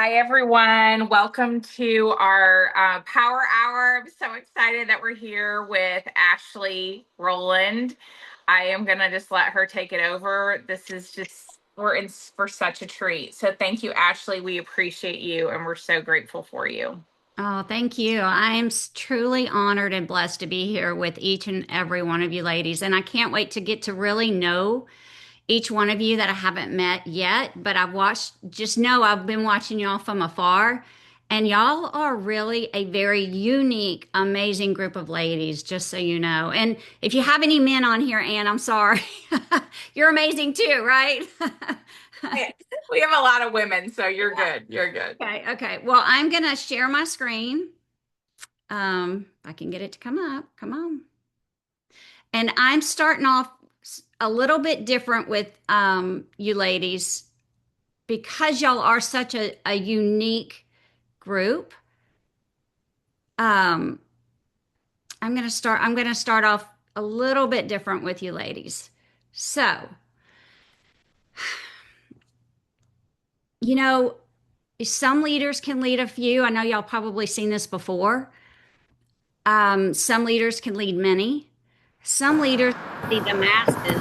Hi, everyone. Welcome to our Power Hour. I'm so excited that we're here with Ashley Rowland. I am going to just let her take it over. This is just, we're in for such a treat. So, thank you, Ashley. We appreciate you and we're so grateful for you. Oh, thank you. I am truly honored and blessed to be here with each and every one of you ladies. And I can't wait to get to really know each one of you that I haven't met yet. But just know I've been watching y'all from afar. And y'all are really a very unique, amazing group of ladies, just so you know. And if you have any men on here, Ann, I'm sorry. You're amazing too, right? We have a lot of women, so you're good. You're good. Okay, okay. Well, I'm gonna share my screen. If I can get it to come up. Come on. And I'm starting off a little bit different with you ladies because y'all are such a unique group. Um, I'm gonna start off a little bit different with you ladies. So, you know, some leaders can lead a few. I know y'all probably seen this before. Some leaders can lead many. Some leaders lead the masses.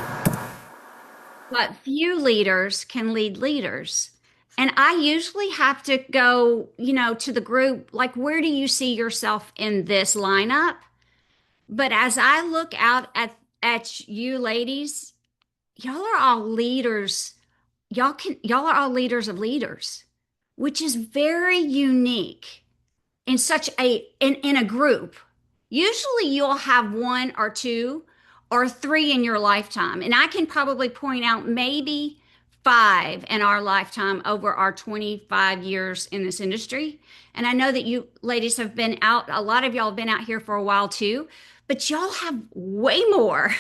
But few leaders can lead leaders. And I usually have to go, to the group, like, where do you see yourself in this lineup? But as I look out at you ladies, y'all are all leaders. Y'all are all leaders of leaders, which is very unique in such in a group. Usually you'll have one or two or three in your lifetime. And I can probably point out maybe five in our lifetime over our 25 years in this industry. And I know that you ladies have been out, a lot of y'all have been out here for a while too, but y'all have way more.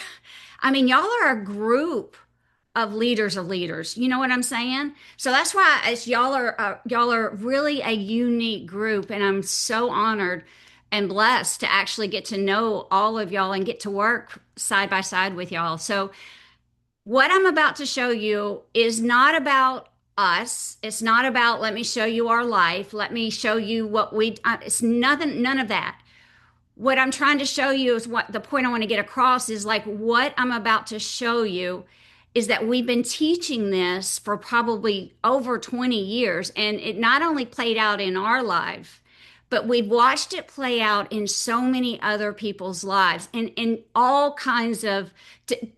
I mean, y'all are a group of leaders of leaders. You know what I'm saying? So that's why as y'all are really a unique group, and I'm so honored and blessed to actually get to know all of y'all and get to work side by side with y'all. So what I'm about to show you is not about us. It's not about let me show you our life. Let me show you what it's nothing, none of that. What I'm trying to show you is what the point I want to get across is like what I'm about to show you is that we've been teaching this for probably over 20 years, and it not only played out in our life, but we've watched it play out in so many other people's lives and in all kinds of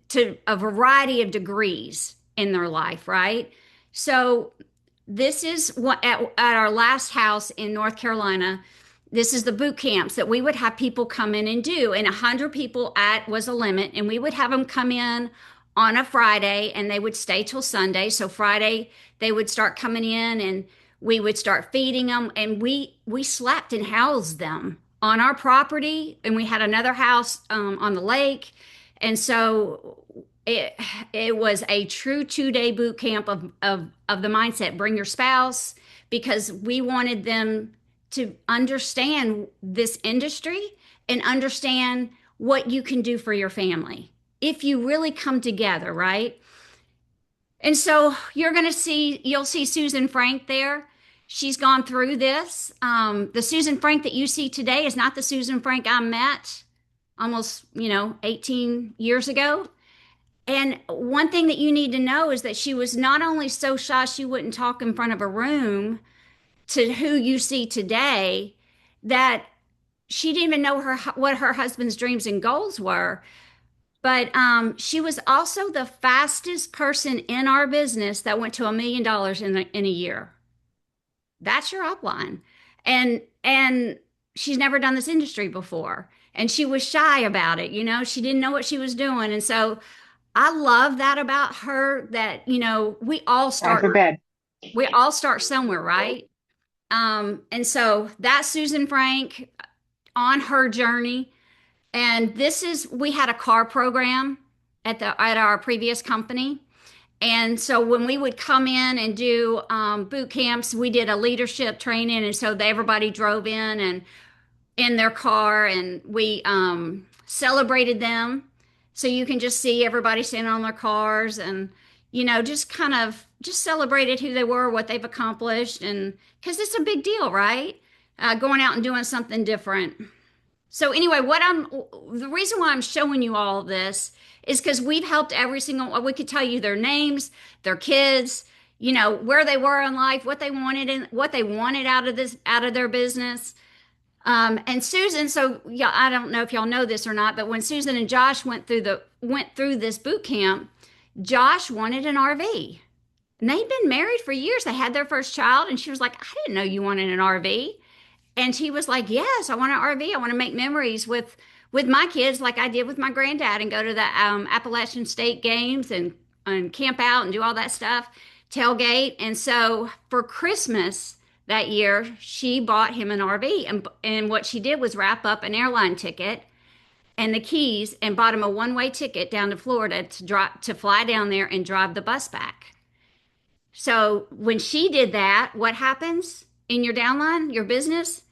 to a variety of degrees in their life, right? So this is what at our last house in North Carolina. This is the boot camps that we would have people come in and do, and 100 people at was a limit, and we would have them come in on a Friday and they would stay till Sunday. So Friday they would start coming in and we would start feeding them, and we slept and housed them on our property, and we had another house on the lake. And so it was a true 2 day boot camp of the mindset bring your spouse, because we wanted them to understand this industry and understand what you can do for your family if you really come together, right? And so you'll see Susan Frank there. She's gone through this. The Susan Frank that you see today is not the Susan Frank I met almost, 18 years ago. And one thing that you need to know is that she was not only so shy she wouldn't talk in front of a room to who you see today, that she didn't even know what her husband's dreams and goals were. But she was also the fastest person in our business that went to $1 million in a year. That's your upline. And she's never done this industry before. And she was shy about it, she didn't know what she was doing. And so I love that about her, that, Time for bed. we all start somewhere, right? And so that's Susan Frank on her journey. And we had a car program at our previous company. And so when we would come in and do boot camps, we did a leadership training. And so everybody drove in and in their car, and we celebrated them. So you can just see everybody standing on their cars, and just kind of just celebrated who they were, what they've accomplished, and because it's a big deal, right? Going out and doing something different. So anyway, the reason why I'm showing you all of this is because we've helped every single, we could tell you their names, their kids, where they were in life, what they wanted and what they wanted out of their business. And Susan, so yeah, I don't know if y'all know this or not, but when Susan and Josh went through this boot camp, Josh wanted an RV. And they'd been married for years. They had their first child, and she was like, I didn't know you wanted an RV. And he was like, yes, I want an RV. I want to make memories with my kids like I did with my granddad and go to the Appalachian State games and camp out and do all that stuff, tailgate. And so for Christmas that year, she bought him an RV. And what she did was wrap up an airline ticket and the keys and bought him a one-way ticket down to Florida to fly down there and drive the bus back. So when she did that, what happens in your downline, your business?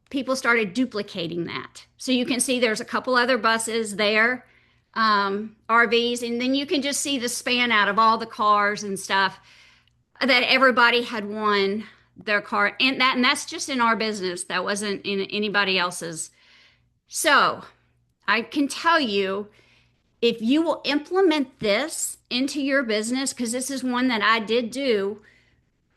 People started duplicating that. So you can see there's a couple other buses there, RVs, and then you can just see the span out of all the cars and stuff that everybody had won their car. And that's just in our business. That wasn't in anybody else's. So I can tell you, if you will implement this into your business, because this is one that I did do,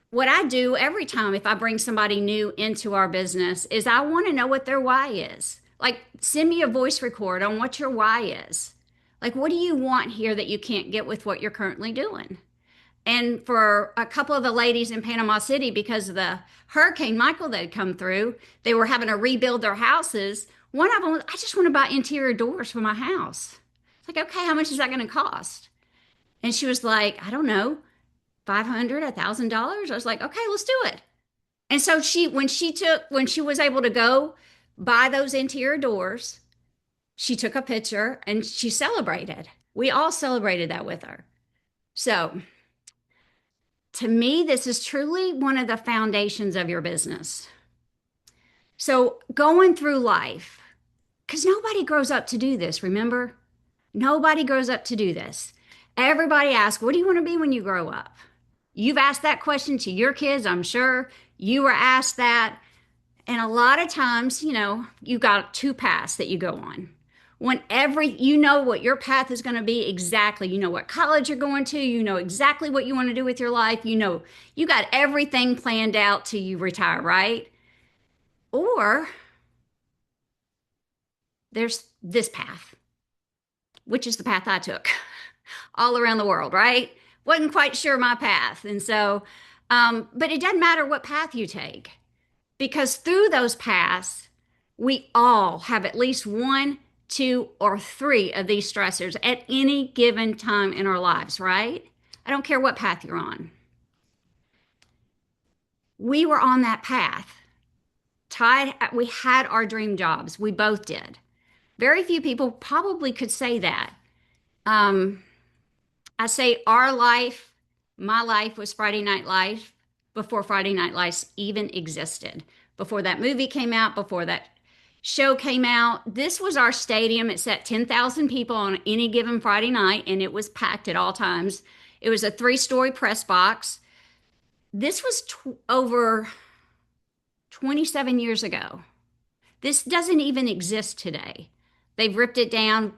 what I do every time if I bring somebody new into our business is I want to know what their why is. Like, send me a voice record on what your why is. Like, what do you want here that you can't get with what you're currently doing? And for a couple of the ladies in Panama City, because of the Hurricane Michael that had come through, they were having to rebuild their houses. One of them was, I just want to buy interior doors for my house. It's like, okay, how much is that going to cost? And she was like, I don't know, $500, $1,000. I was like, okay, let's do it. And so when she was able to go buy those interior doors, she took a picture and she celebrated. We all celebrated that with her. So to me, this is truly one of the foundations of your business. So going through life, because nobody grows up to do this, remember? Nobody grows up to do this. Everybody asks, what do you want to be when you grow up? You've asked that question to your kids, I'm sure. You were asked that. And a lot of times, you've got two paths that you go on. You know what your path is going to be exactly. You know what college you're going to. You know exactly what you want to do with your life. You got everything planned out till you retire, right? Or there's this path, which is the path I took all around the world, right? Wasn't quite sure my path. And so, but it doesn't matter what path you take, because through those paths, we all have at least one, two, or three of these stressors at any given time in our lives, right? I don't care what path you're on. We were on that path. We had our dream jobs. We both did. Very few people probably could say that. I say our life, my life was Friday Night Live before Friday Night Lights even existed. Before that movie came out, before that show came out, this was our stadium. It sat 10,000 people on any given Friday night, and it was packed at all times. It was a 3-story press box. This was over 27 years ago. This doesn't even exist today. They've ripped it down.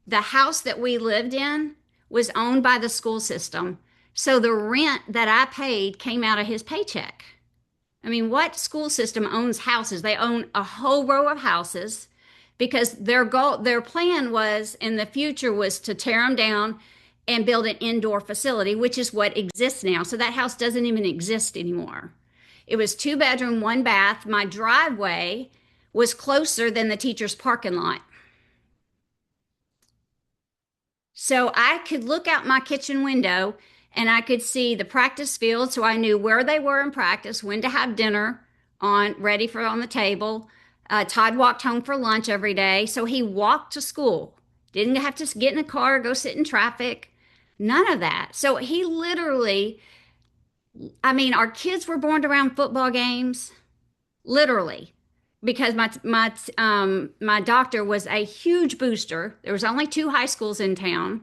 The house that we lived in was owned by the school system. So the rent that I paid came out of his paycheck. I mean, what school system owns houses? They own a whole row of houses because their plan was in the future was to tear them down and build an indoor facility, which is what exists now. So that house doesn't even exist anymore. It was 2-bedroom, 1-bath. My driveway was closer than the teacher's parking lot. So I could look out my kitchen window and I could see the practice field. So I knew where they were in practice, when to have dinner ready for on the table. Todd walked home for lunch every day. So he walked to school. Didn't have to get in a car, go sit in traffic. None of that. So he literally, our kids were born around football games, literally, because my doctor was a huge booster. There was only 2 high schools in town.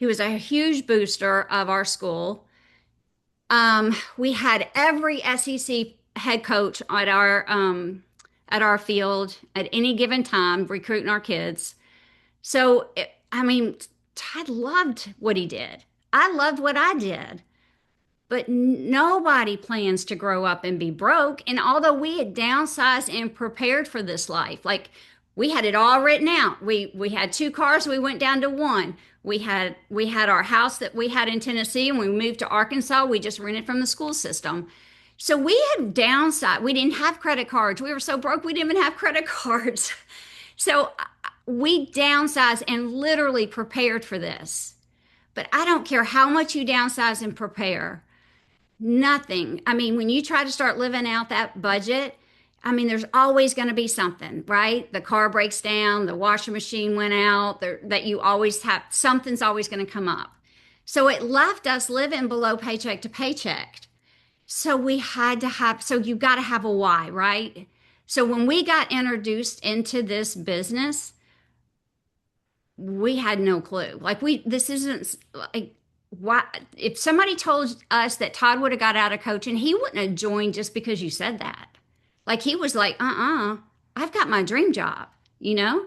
He was a huge booster of our school. We had every SEC head coach at our field at any given time recruiting our kids. So, I mean, Todd loved what he did. I loved what I did. But nobody plans to grow up and be broke. And although we had downsized and prepared for this life, like we had it all written out. We had two cars, we went down to one. We had our house that we had in Tennessee, and we moved to Arkansas. We just rented from the school system. So we had downside. We didn't have credit cards. We were so broke we didn't even have credit cards. So we downsized and literally prepared for this. But I don't care how much you downsize and prepare. Nothing. I mean, when you try to start living out that budget, I mean, there's always going to be something, right? The car breaks down, the washing machine went out, that you always have, something's always going to come up. So it left us living below paycheck to paycheck. So we had to have, so you got to have a why, right? So when we got introduced into this business, we had no clue. This isn't like, why, if somebody told us that Todd would have got out of coaching, he wouldn't have joined just because you said that. Like he was like, I've got my dream job, you know?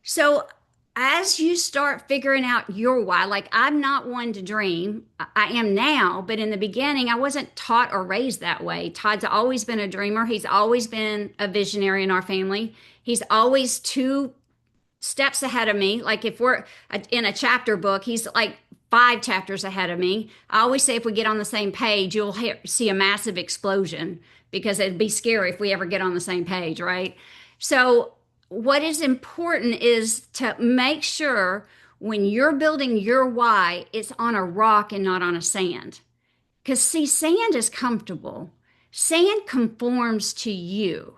So as you start figuring out your why, like I'm not one to dream. I am now, but in the beginning, I wasn't taught or raised that way. Todd's always been a dreamer. He's always been a visionary in our family. He's always two steps ahead of me. Like if we're in a chapter book, he's like 5 chapters ahead of me. I always say if we get on the same page, you'll see a massive explosion because it'd be scary if we ever get on the same page, right? So what is important is to make sure when you're building your why, it's on a rock and not on a sand. Because see, sand is comfortable. Sand conforms to you.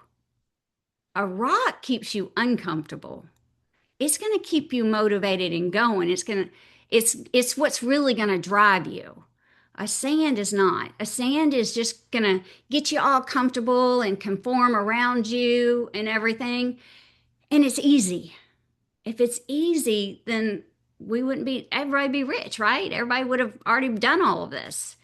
A rock keeps you uncomfortable. It's going to keep you motivated and going. It's what's really going to drive you. A sand is not. A sand is just going to get you all comfortable and conform around you and everything. And it's easy. If it's easy, then everybody be rich, right? Everybody would have already done all of this.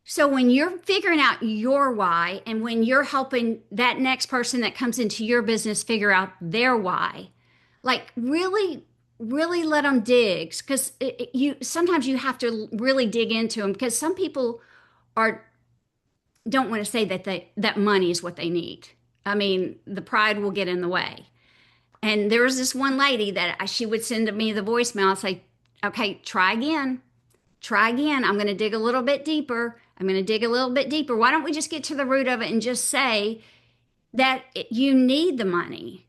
So when you're figuring out your why and when you're helping that next person that comes into your business figure out their why, like really let them dig because you sometimes you have to really dig into them because some people are don't want to say that money is what they need. I mean, the pride will get in the way. And there was this one lady that she would send me the voicemail and say, okay, try again. Try again. I'm going to dig a little bit deeper. I'm going to dig a little bit deeper. Why don't we just get to the root of it and just say that you need the money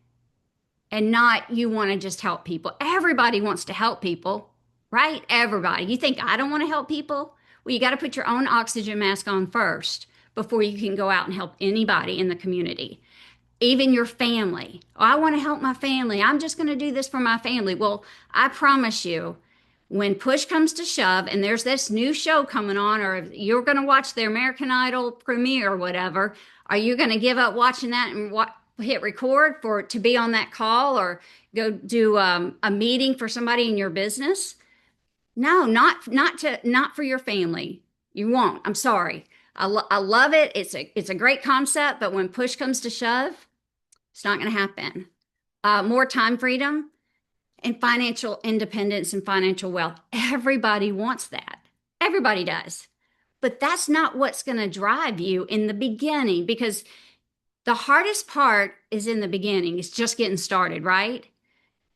and not you want to just help people. Everybody wants to help people, right? Everybody. You think I don't want to help people? Well, you got to put your own oxygen mask on first before you can go out and help anybody in the community. Even your family. Oh, I want to help my family. I'm just going to do this for my family. Well, I promise you, when push comes to shove and there's this new show coming on, or you're going to watch the American Idol premiere or whatever, are you going to give up watching that and hit record for to be on that call or go do a meeting for somebody in your business? No, not for your family. You won't. I'm sorry. I love it. It's a great concept, but when push comes to shove, it's not going to happen. More time freedom and financial independence and financial wealth. Everybody wants that. Everybody does. But that's not what's going to drive you in the beginning because the hardest part is in the beginning. It's just getting started, right?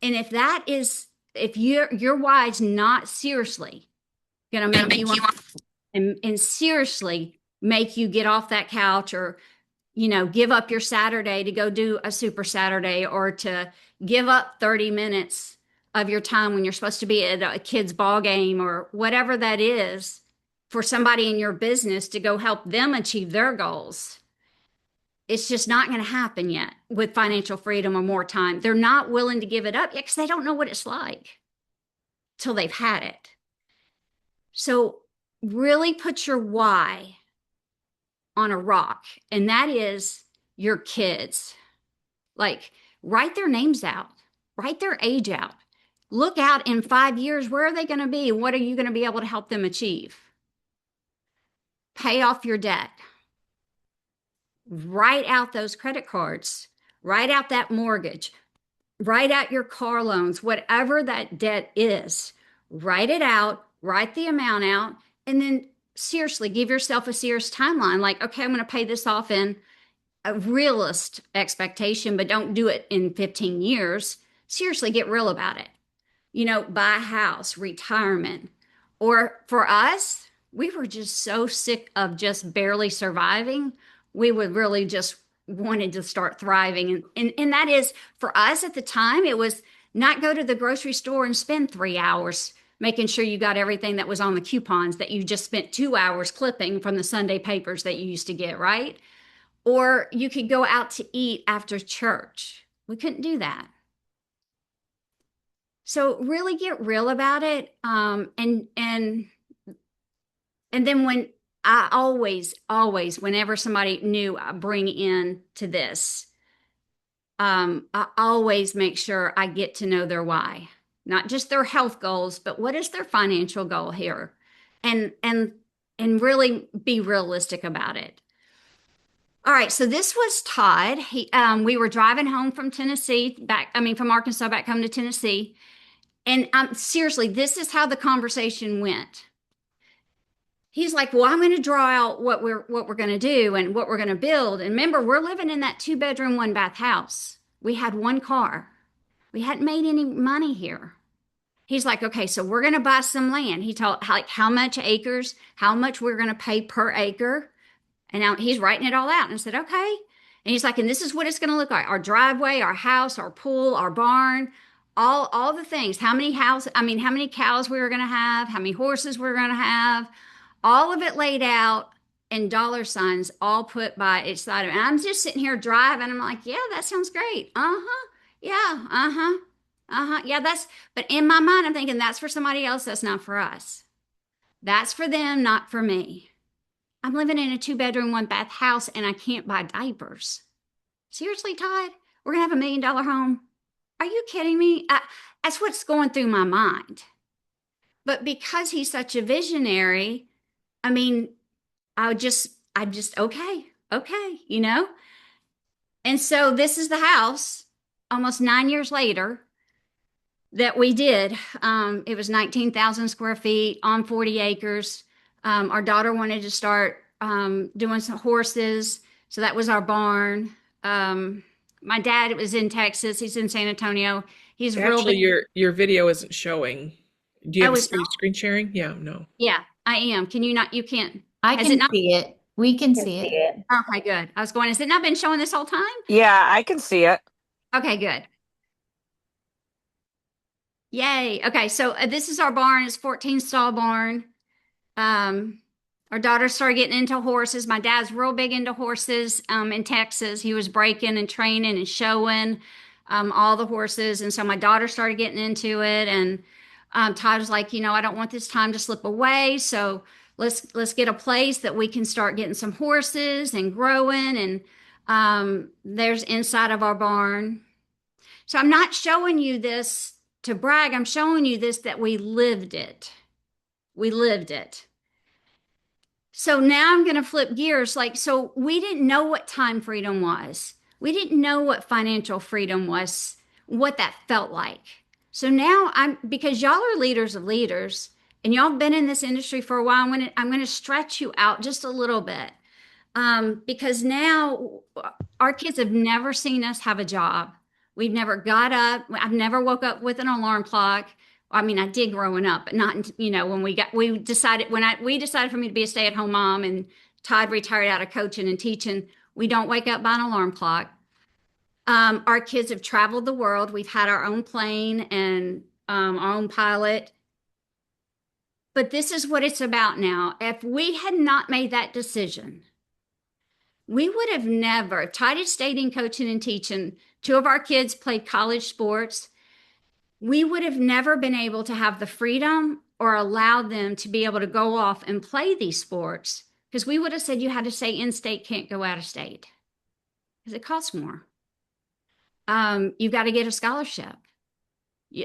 And if your why is not seriously going to make you and seriously make you get off that couch or give up your Saturday to go do a super Saturday or to give up 30 minutes of your time when you're supposed to be at a kid's ball game or whatever that is for somebody in your business to go help them achieve their goals. It's just not going to happen yet with financial freedom or more time. They're not willing to give it up yet because they don't know what it's like till they've had it. So really put your why on a rock, and that is your kids. Like, write their names out, write their age out, Look out in 5 years, where are they going to be? What are you going to be able to help them achieve? Pay off your debt. Write out those credit cards. Write out that mortgage. Write out your car loans, whatever that debt is. Write it out, write the amount out, and then seriously give yourself a serious timeline. Like, okay, I'm going to pay this off in a realist expectation, but don't do it in 15 years. Seriously, get real about it. Buy a house, retirement. Or for us, we were just so sick of just barely surviving. We would really just wanted to start thriving. And that is, for us at the time, it was not go to the grocery store and spend 3 hours making sure you got everything that was on the coupons that you just spent 2 hours clipping from the Sunday papers that you used to get, right? Or you could go out to eat after church. We couldn't do that. So really get real about it. And then when I always, whenever somebody new I bring in to this, I always make sure I get to know their why, not just their health goals, but what is their financial goal here, and really be realistic about it. All right, so this was Todd. We were driving home from from Arkansas back home to Tennessee. And seriously, this is how the conversation went. He's like, well, I'm going to draw out what we're going to do and what we're going to build. And remember, we're living in that 2-bedroom, 1-bath house. We had one car. We hadn't made any money here. He's like, okay, so we're going to buy some land. He told like how much acres, how much we're going to pay per acre. And now he's writing it all out. And I said, okay. And he's like, and this is what it's going to look like. Our driveway, our house, our pool, our barn, all the things. How many cows we were going to have, how many horses we were going to have, all of it laid out in dollar signs, all put by each side of it. And I'm just sitting here driving. I'm like, yeah, that sounds great. Uh-huh. Yeah. Uh-huh. Uh-huh. Yeah, but in my mind, I'm thinking that's for somebody else. That's not for us. That's for them, not for me. I'm living in a 2-bedroom, 1-bath house and I can't buy diapers. Seriously, Todd? We're going to have $1 million home? Are you kidding me? That's what's going through my mind. But because he's such a visionary, I just, okay. And so this is the house almost 9 years later that we did. It was 19,000 square feet on 40 acres. Our daughter wanted to start doing some horses. So that was our barn. My dad was in Texas. He's in San Antonio. He's Actually, real. your video isn't showing. Do you have screen sharing? Yeah, no. Yeah, I am. Can you not? You can't. I can see it. We can see it. Okay, good. I was going, has it not been showing this whole time? Yeah, I can see it. Okay, good. Yay. Okay, so this is our barn. It's 14 stall barn. Our daughter started getting into horses. My dad's real big into horses in Texas. He was breaking and training and showing all the horses. And so my daughter started getting into it. And Todd was like, I don't want this time to slip away. So let's get a place that we can start getting some horses and growing. And there's inside of our barn. So I'm not showing you this to brag. I'm showing you this that we lived it. We lived it. So now I'm going to flip gears. So we didn't know what time freedom was. We didn't know what financial freedom was, what that felt like. So now because y'all are leaders of leaders and y'all have been in this industry for a while, I'm going to stretch you out just a little bit. Because now our kids have never seen us have a job. We've never got up. I've never woke up with an alarm clock. I did growing up, but not, when we decided for me to be a stay-at-home mom and Todd retired out of coaching and teaching, we don't wake up by an alarm clock. Our kids have traveled the world. We've had our own plane and our own pilot. But this is what it's about now. If we had not made that decision, we would have never, Todd had stayed in coaching and teaching. 2 of our kids played college sports. We would have never been able to have the freedom or allow them to be able to go off and play these sports because we would have said you had to stay in state, can't go out of state because it costs more. You've got to get a scholarship.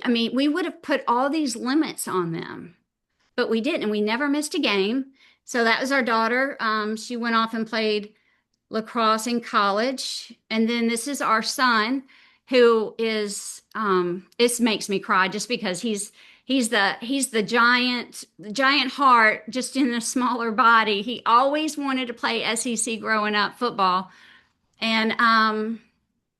I mean, we would have put all these limits on them, but we didn't. And we never missed a game. So that was our daughter. She went off and played lacrosse in college. And then this is our son, who is this makes me cry just because he's the giant heart just in a smaller body. He always wanted to play SEC growing up football. And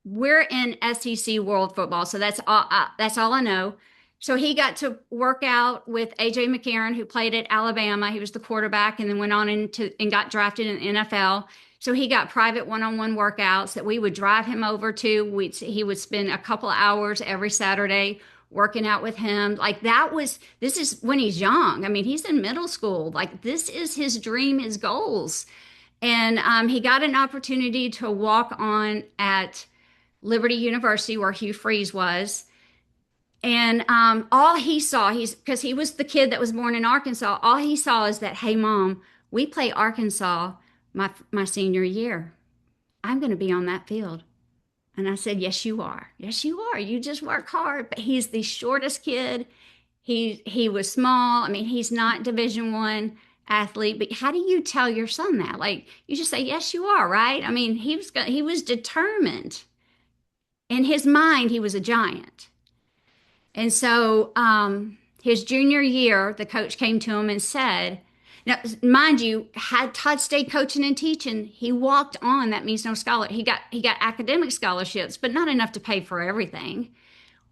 we're in SEC World Football, so that's all I know. So he got to work out with AJ McCarron, who played at Alabama. He was the quarterback, and then went on into and got drafted in the NFL. So he got private one-on-one workouts that we would drive him over to. He would spend a couple of hours every Saturday working out with him. Like this is when he's young. I mean, he's in middle school. Like this is his dream, his goals. And he got an opportunity to walk on at Liberty University, where Hugh Freeze was. And all he saw, because he was the kid that was born in Arkansas, all he saw is that, hey, Mom, we play Arkansas my senior year. I'm going to be on that field. And I said, yes, you are. Yes, you are. You just work hard. But he's the shortest kid. He was small. I mean, he's not Division I athlete, but how do you tell your son that? Like, you just say, yes, you are, right? I mean, he was determined. In his mind, he was a giant. And so his junior year, the coach came to him and said, now, mind you, had Todd stayed coaching and teaching, he walked on. That means no scholar. He got academic scholarships, but not enough to pay for everything.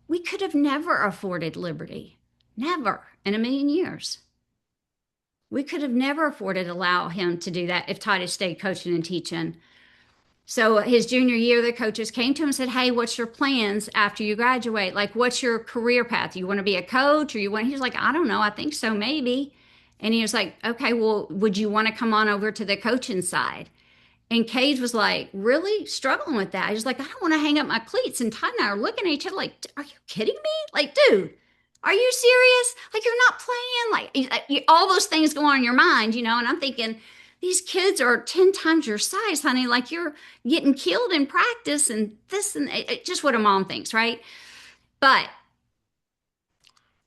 We could have never afforded Liberty. Never in a million years. We could have never afforded to allow him to do that if Todd had stayed coaching and teaching. So his junior year, the coaches came to him and said, hey, what's your plans after you graduate? Like, what's your career path? You want to be a coach, or he was like, I don't know. I think so, maybe. And he was like, okay, well, would you want to come on over to the coaching side? And Cage was like, really struggling with that. He was like, I don't want to hang up my cleats. And Todd and I are looking at each other like, are you kidding me? Like, dude, are you serious? Like, you're not playing. Like, all those things go on in your mind, And I'm thinking, these kids are 10 times your size, honey. Like, you're getting killed in practice and this and just what a mom thinks, right? But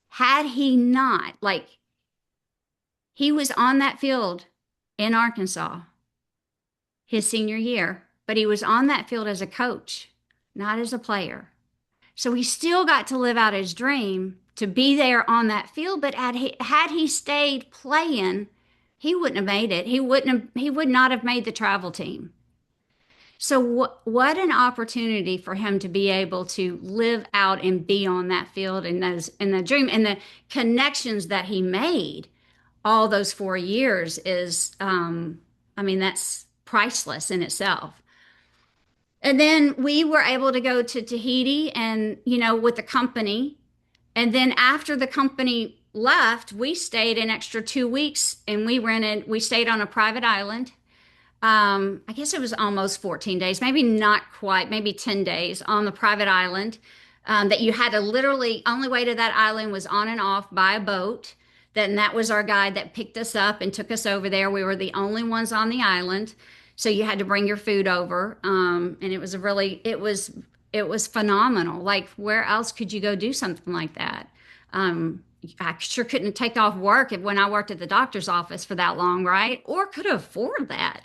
had he not, like, he was on that field in Arkansas his senior year, but he was on that field as a coach, not as a player. So he still got to live out his dream to be there on that field. But had he stayed playing, he wouldn't have made it. He would not have made the travel team. So what an opportunity for him to be able to live out and be on that field and the dream and the connections that he made all those 4 years is, I mean, that's priceless in itself. And then we were able to go to Tahiti and, with the company. And then after the company left, we stayed an extra 2 weeks and we stayed on a private island. I guess it was almost 14 days, maybe not quite, maybe 10 days on the private island, that you had to literally, only way to that island was on and off by a boat. Then that was our guide that picked us up and took us over there. We were the only ones on the island. So you had to bring your food over. And it was phenomenal. Like, where else could you go do something like that? I sure couldn't take off work when I worked at the doctor's office for that long, right? Or could afford that.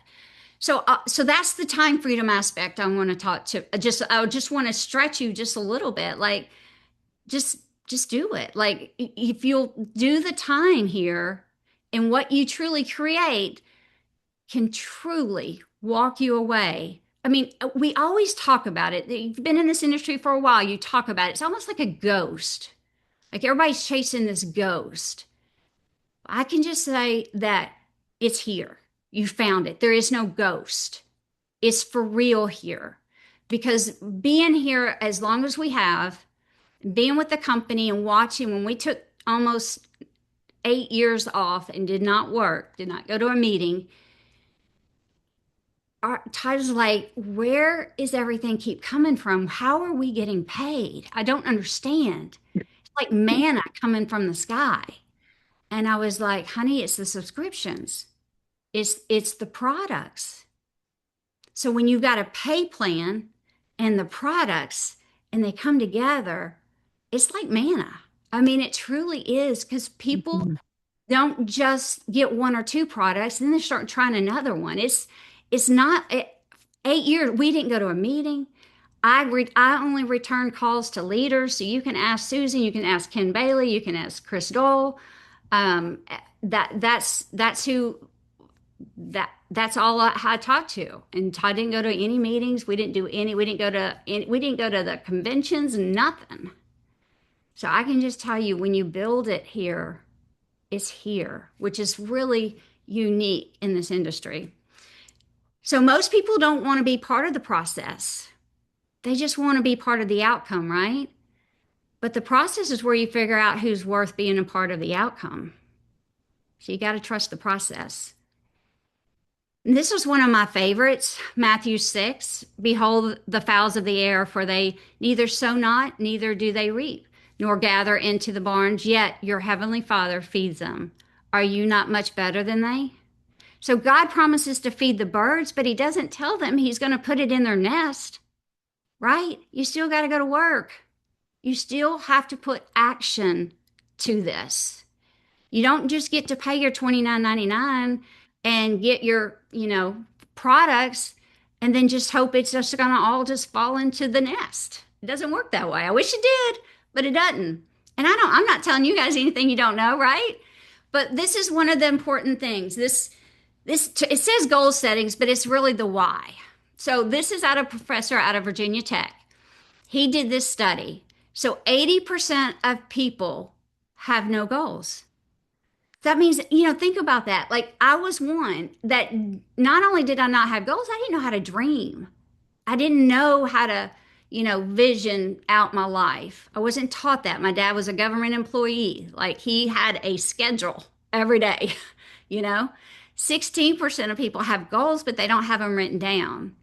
So that's the time freedom aspect I want to talk to. I just want to stretch you just a little bit. Like, just do it. Like, if you'll do the time here, and what you truly create can truly walk you away. I mean, we always talk about it. You've been in this industry for a while. You talk about it. It's almost like a ghost. Like, everybody's chasing this ghost. I can just say that it's here. You found it. There is no ghost. It's for real here. Because being here as long as we have, being with the company and watching, when we took almost 8 years off and did not work, did not go to a meeting, Todd's like, where is everything keep coming from? How are we getting paid? I don't understand. It's like manna coming from the sky. And I was like, honey, it's the subscriptions. It's the products. So when you've got a pay plan and the products and they come together, it's like manna. I mean, it truly is because people don't just get one or two products and then they start trying another one. It's not 8 years. We didn't go to a meeting. I only return calls to leaders. So you can ask Susan, you can ask Ken Bailey, you can ask Chris Dole. Um, that's who that's all I talked to. And Todd didn't go to any meetings. We didn't do any. We didn't go to the conventions. Nothing. So I can just tell you, when you build it here, it's here, which is really unique in this industry. So most people don't want to be part of the process. They just want to be part of the outcome, right? But the process is where you figure out who's worth being a part of the outcome. So you got to trust the process. And this was one of my favorites, Matthew 6. Behold the fowls of the air, for they neither sow not, neither do they reap, nor gather into the barns, yet your heavenly Father feeds them. Are you not much better than they? So God promises to feed the birds, but he doesn't tell them he's going to put it in their nest, right? You still got to go to work. You still have to put action to this. You don't just get to pay your $29.99 and get your, products and then just hope it's just going to all just fall into the nest. It doesn't work that way. I wish it did, but it doesn't. And I'm not telling you guys anything you don't know, right? But this is one of the important things. It says goal settings, but it's really the why. So this is out of a professor out of Virginia Tech. He did this study. So 80% of people have no goals. That means, think about that. Like, I was one that not only did I not have goals, I didn't know how to dream. I didn't know how to, vision out my life. I wasn't taught that. My dad was a government employee. Like, he had a schedule every day, you know? 16% of people have goals, but they don't have them written down.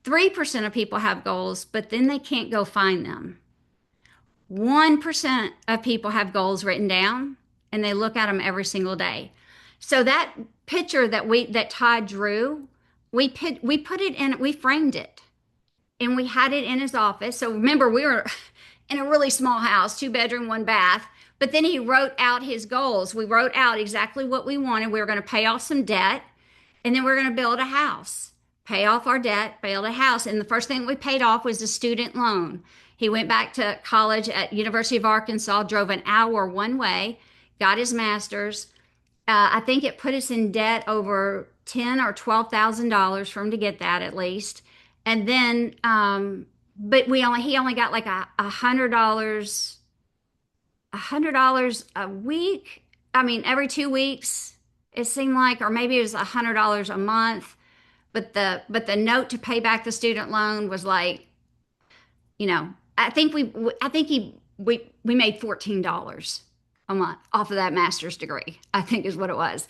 3% of people have goals, but then they can't go find them. 1% of people have goals written down and they look at them every single day. So that picture that Todd drew, we put it in, we framed it and we had it in his office. So remember, we were in a really small house, 2 bedroom, 1 bath. But then he wrote out his goals. We wrote out exactly what we wanted. We were going to pay off some debt and then we're going to build a house, pay off our debt, build a house. And the first thing we paid off was the student loan. He went back to college at University of Arkansas, drove an hour one way, got his master's. I think it put us in debt over $10,000 or $12,000 for him to get that at least. And then, but he only got like $100 a week. I mean, every 2 weeks, it seemed like, or maybe it was $100 a month. But the note to pay back the student loan was like, I think we made $14 a month off of that master's degree, I think is what it was.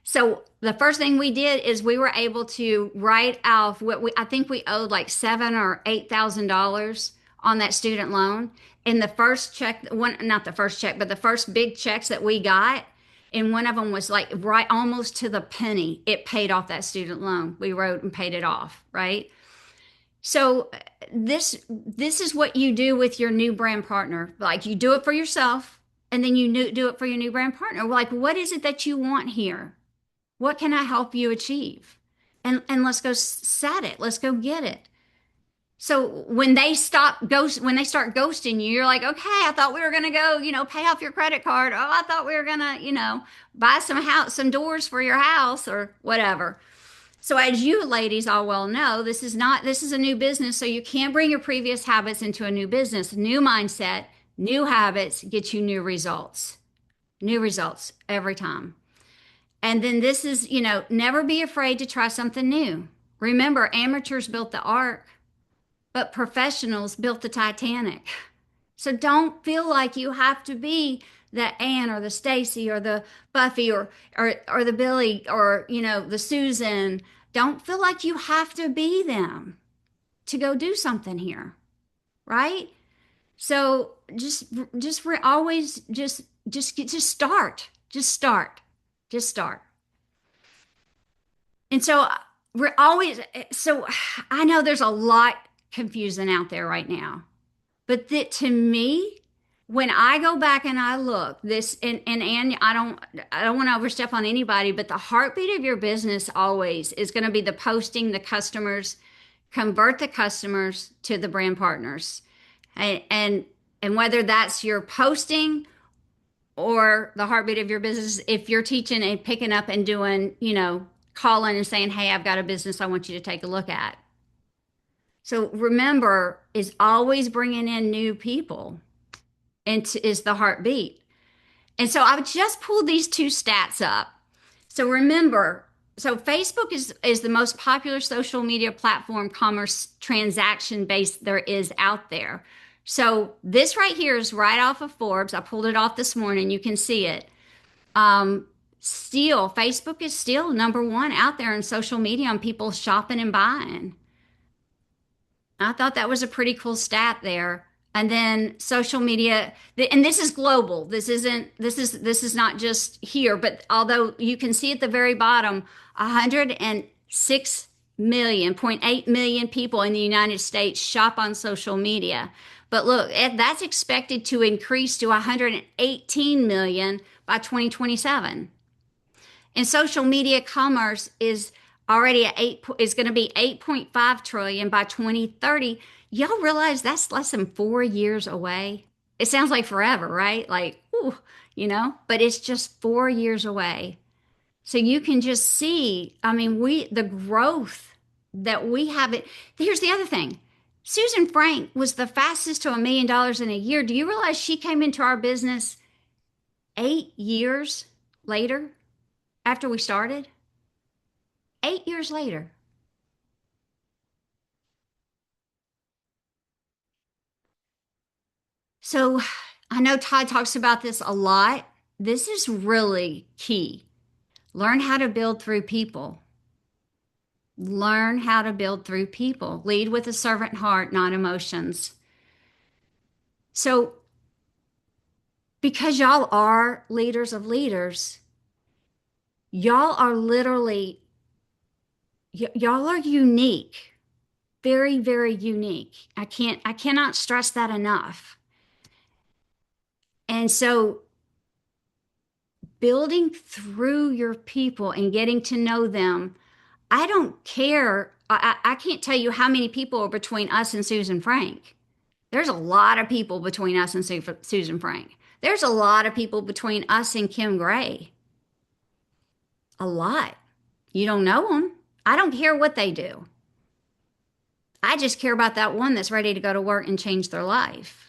So the first thing we did is we were able to write off I think we owed like $7,000 or $8,000 on that student loan. And the first check, not the first check, but the first big checks that we got, and one of them was like right almost to the penny, it paid off that student loan. We wrote and paid it off, right? So this is what you do with your new brand partner. Like, you do it for yourself and then you do it for your new brand partner. Like, what is it that you want here? What can I help you achieve? And let's go set it. Let's go get it. So when they start ghosting you, you're like, okay, I thought we were going to go, pay off your credit card. Oh, I thought we were going to, buy some doors for your house or whatever. So as you ladies all well know, this is a new business. So you can't bring your previous habits into a new business. New mindset, new habits get you new results every time. And then this is, never be afraid to try something new. Remember, amateurs built the Ark, but professionals built the Titanic. So don't feel like you have to be the Anne or the Stacy or the Buffy or the Billy or, the Susan. Don't feel like you have to be them to go do something here, right? So always start. And so I know there's a lot confusing out there right now, but to me, When I go back and I look this, and Ann, I don't want to overstep on anybody, but the heartbeat of your business always is going to be the posting, the customers, convert the customers to the brand partners. And whether that's your posting or the heartbeat of your business, if you're teaching and picking up and doing, calling and saying, hey, I've got a business I want you to take a look at. So remember, is always bringing in new people and is the heartbeat. And so I just pulled these two stats up. So remember, so Facebook is the most popular social media platform commerce transaction based there is out there. So this right here is right off of Forbes. I pulled it off this morning. You can see it. Still, Facebook is still number one out there in social media on people shopping and buying. I thought that was a pretty cool stat there. And then social media, and this is global. This is not just here, but although you can see at the very bottom, 106 million, 0.8 million people in the United States shop on social media. But look, that's expected to increase to 118 million by 2027. And social media commerce is already is going to be 8.5 trillion by 2030. Y'all realize that's less than 4 years away? It sounds like forever, right? Like, ooh, but it's just 4 years away. So you can just see, I mean, the growth that we have it. Here's the other thing. Susan Frank was the fastest to $1 million in a year. Do you realize she came into our business 8 years later after we started? 8 years later. So I know Todd talks about this a lot. This is really key. Learn how to build through people. Learn how to build through people. Lead with a servant heart, not emotions. So because y'all are leaders of leaders, y'all are literally, y'all are unique. Very, very unique. I cannot stress that enough. And so building through your people and getting to know them, I don't care. I can't tell you how many people are between us and Susan Frank. There's a lot of people between us and Susan Frank. There's a lot of people between us and Kim Gray. A lot. You don't know them. I don't care what they do. I just care about that one that's ready to go to work and change their life.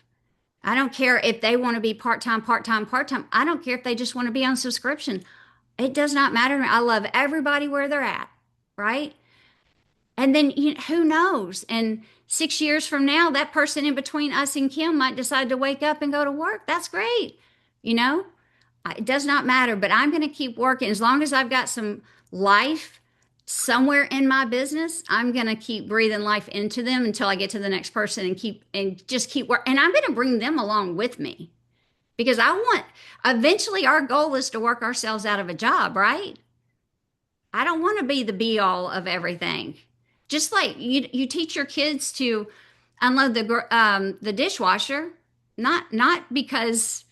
I don't care if they want to be part-time, part-time, part-time. I don't care if they just want to be on subscription. It does not matter to me. I love everybody where they're at, right? And then who knows? And 6 years from now, that person in between us and Kim might decide to wake up and go to work. That's great. It does not matter, but I'm going to keep working. As long as I've got some life somewhere in my business, I'm going to keep breathing life into them until I get to the next person and just keep working. And I'm going to bring them along with me because eventually our goal is to work ourselves out of a job, right? I don't want to be the be all of everything. Just like you teach your kids to unload the dishwasher, not because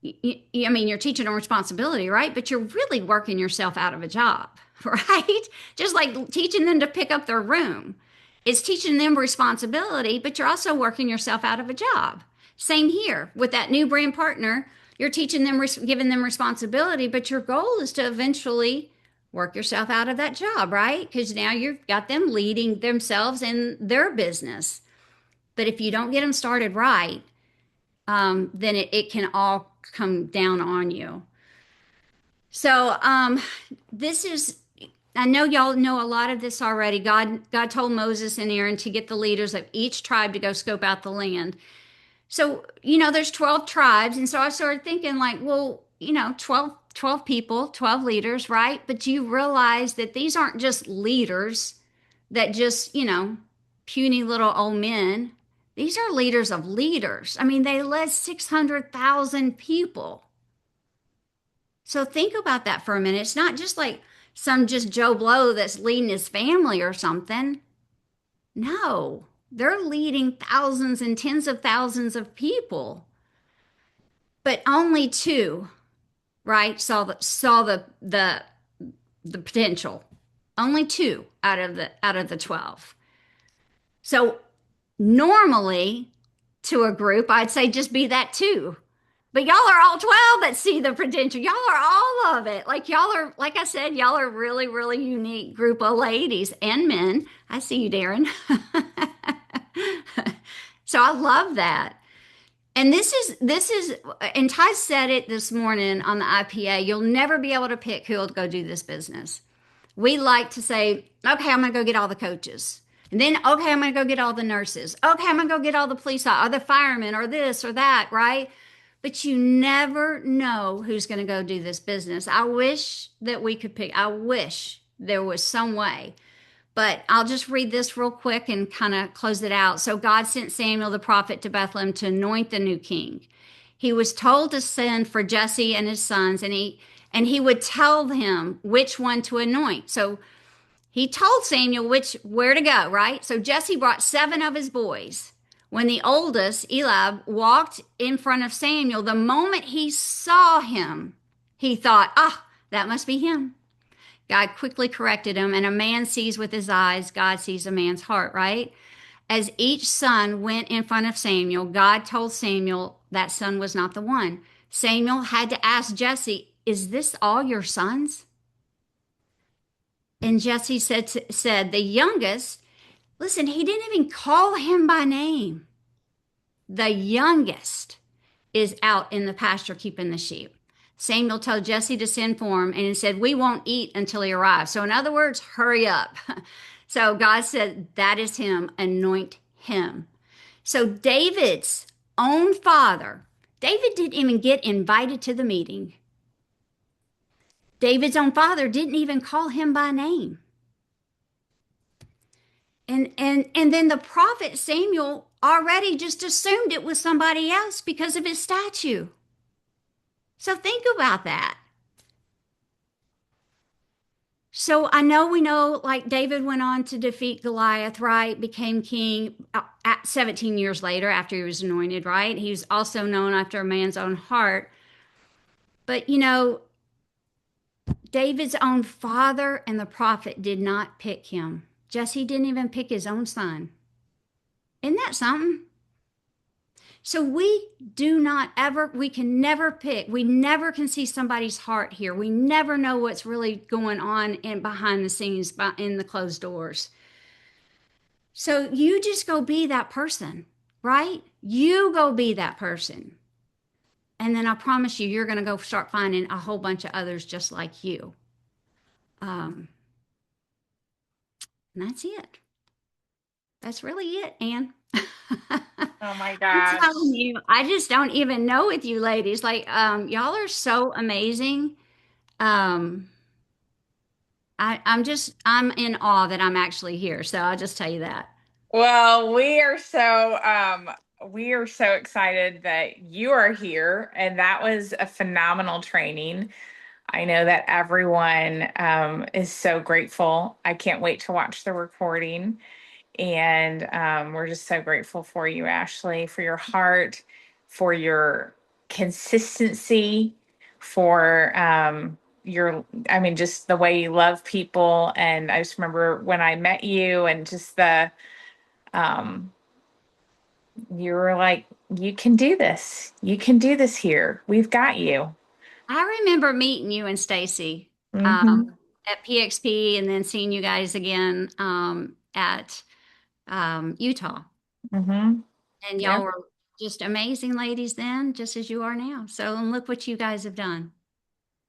you're teaching them responsibility, right? But you're really working yourself out of a job, right? Just like teaching them to pick up their room. It's teaching them responsibility, but you're also working yourself out of a job. Same here with that new brand partner. You're teaching them, giving them responsibility, but your goal is to eventually work yourself out of that job, right? Because now you've got them leading themselves in their business. But if you don't get them started right, then it can all come down on you. So I know y'all know a lot of this already. God told Moses and Aaron to get the leaders of each tribe to go scope out the land. So, there's 12 tribes. And so I started thinking like, well, 12 people, 12 leaders, right? But do you realize that these aren't just leaders that just, puny little old men. These are leaders of leaders. I mean, they led 600,000 people. So think about that for a minute. It's not just like some just Joe Blow that's leading his family or something. No, they're leading thousands and tens of thousands of people. but only two, right, saw the potential. Only two out of the 12. So normally to a group, I'd say just be that two. But y'all are all 12 that see the potential. Y'all are all of it. Like y'all are, like I said, y'all are really, really unique group of ladies and men. I see you, Darren. So I love that. And this is, and Ty said it this morning on the IPA. You'll never be able to pick who'll go do this business. We like to say, okay, I'm going to go get all the coaches. And then, okay, I'm going to go get all the nurses. Okay, I'm going to go get all the police or the firemen or this or that, right? But you never know who's going to go do this business. I wish that we could pick. I wish there was some way. But I'll just read this real quick and kind of close it out. So God sent Samuel the prophet to Bethlehem to anoint the new king. He was told to send for Jesse and his sons, and he would tell him which one to anoint. So he told Samuel where to go, right? So Jesse brought 7 of his boys. When the oldest, Eliab, walked in front of Samuel, the moment he saw him, he thought, that must be him. God quickly corrected him, and a man sees with his eyes, God sees a man's heart, right? As each son went in front of Samuel, God told Samuel that son was not the one. Samuel had to ask Jesse, is this all your sons? And Jesse said, the youngest, listen, he didn't even call him by name. The youngest is out in the pasture keeping the sheep. Samuel told Jesse to send for him, and he said, we won't eat until he arrives. So in other words, hurry up. So God said, that is him, anoint him. So David's own father, David didn't even get invited to the meeting. David's own father didn't even call him by name. And then the prophet Samuel already just assumed it was somebody else because of his statue. So think about that. So we know like David went on to defeat Goliath, right? Became king at 17 years later after he was anointed, right? He was also known after a man's own heart. But David's own father and the prophet did not pick him. Jesse didn't even pick his own son. Isn't that something? So we can never pick. We never can see somebody's heart here. We never know what's really going on behind the scenes, in the closed doors. So you just go be that person, right? You go be that person. And then I promise you, you're going to go start finding a whole bunch of others just like you. And that's it. That's really it, Anne. Oh my gosh. I'm telling you, I just don't even know with you ladies. Like, y'all are so amazing. I'm in awe that I'm actually here. So I'll just tell you that. Well, we are so excited that you are here, and that was a phenomenal training. I know that everyone is so grateful. I can't wait to watch the recording. And we're just so grateful for you, Ashley, for your heart, for your consistency, for just the way you love people. And I just remember when I met you and just you were like, you can do this. You can do this here. We've got you. I remember meeting you and Stacy Mm-hmm. at PXP and then seeing you guys again at Utah. Mm-hmm. And Yeah. y'all were just amazing ladies then, just as you are now. So, and look what you guys have done.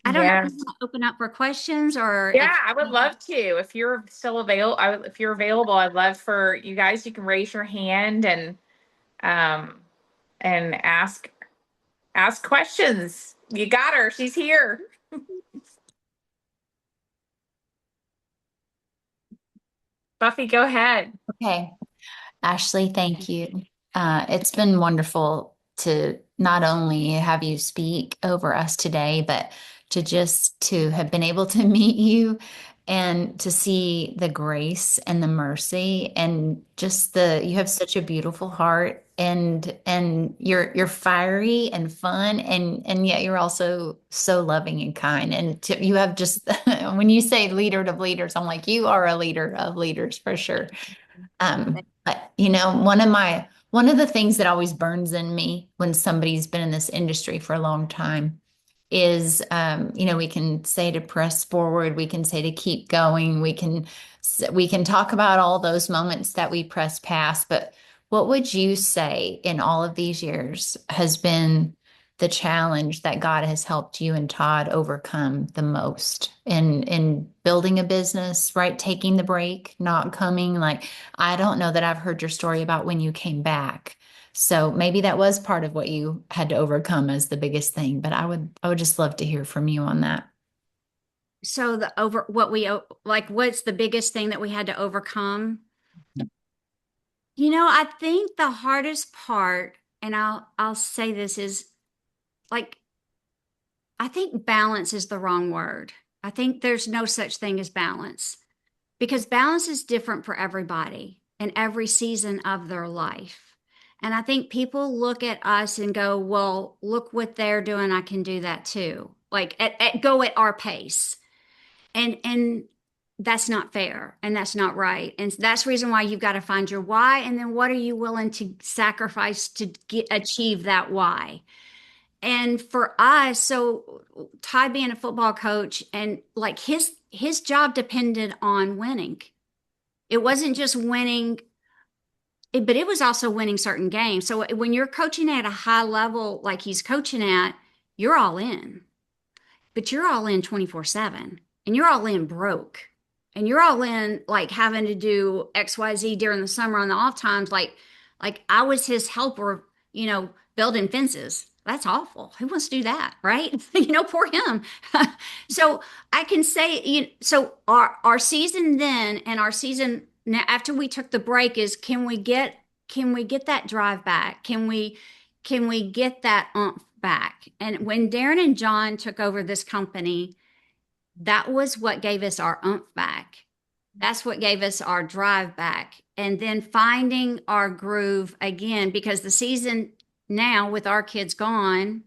I don't know if you want to open up for questions or Yeah, I would love to. If you're still available, if you're available, I'd love for you guys. You can raise your hand um and ask questions. You got her. She's here. Buffy, go ahead. Okay. Ashley, thank you. It's been wonderful to not only have you speak over us today, but to have been able to meet you and to see the grace and the mercy and just you have such a beautiful heart and you're fiery and fun and yet you're also so loving and kind and you have just when you say leader of leaders, I'm like, you are a leader of leaders for sure. But one of the things that always burns in me when somebody's been in this industry for a long time is, we can say to press forward, we can say to keep going, we can talk about all those moments that we press past. But what would you say in all of these years has been the challenge that God has helped you and Todd overcome the most in building a business, right? Taking the break, not coming. Like, I don't know that I've heard your story about when you came back. So maybe that was part of what you had to overcome as the biggest thing, but I would just love to hear from you on that. So what's the biggest thing that we had to overcome? I think the hardest part, and I'll say this is like, I think balance is the wrong word. I think there's no such thing as balance because balance is different for everybody in every season of their life. And I think people look at us and go, well, look what they're doing. I can do that too. Like go at our pace. And that's not fair and that's not right. And that's the reason why you've got to find your why. And then what are you willing to sacrifice to achieve that why? And for us, so Ty being a football coach and like his job depended on winning. It wasn't just winning, but it was also winning certain games. So when you're coaching at a high level like he's coaching at, you're all in. But you're all in 24/7 and you're all in broke and you're all in like having to do XYZ during the summer on the off times. Like I was his helper, building fences. That's awful. Who wants to do that? Right. Poor him. So I can say, so our season then and our season now after we took the break is can we get that drive back? Can we get that oomph back? And when Darren and John took over this company, that was what gave us our oomph back. That's what gave us our drive back. And then finding our groove again, because the season now with our kids gone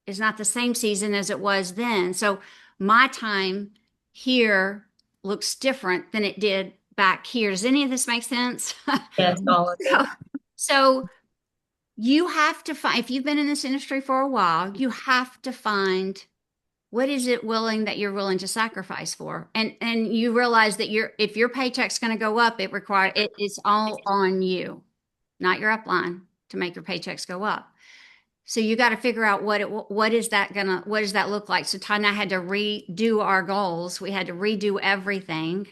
is not the same season as it was then. So my time here looks different than it did back here. Does any of this make sense? Yes, all of it. So you have to find, if you've been in this industry for a while, you have to find what is it that you're willing to sacrifice for. And you realize that if your paycheck's going to go up, it is all on you, not your upline to make your paychecks go up. So you got to figure out what does that look like? So Todd and I had to redo our goals. We had to redo everything.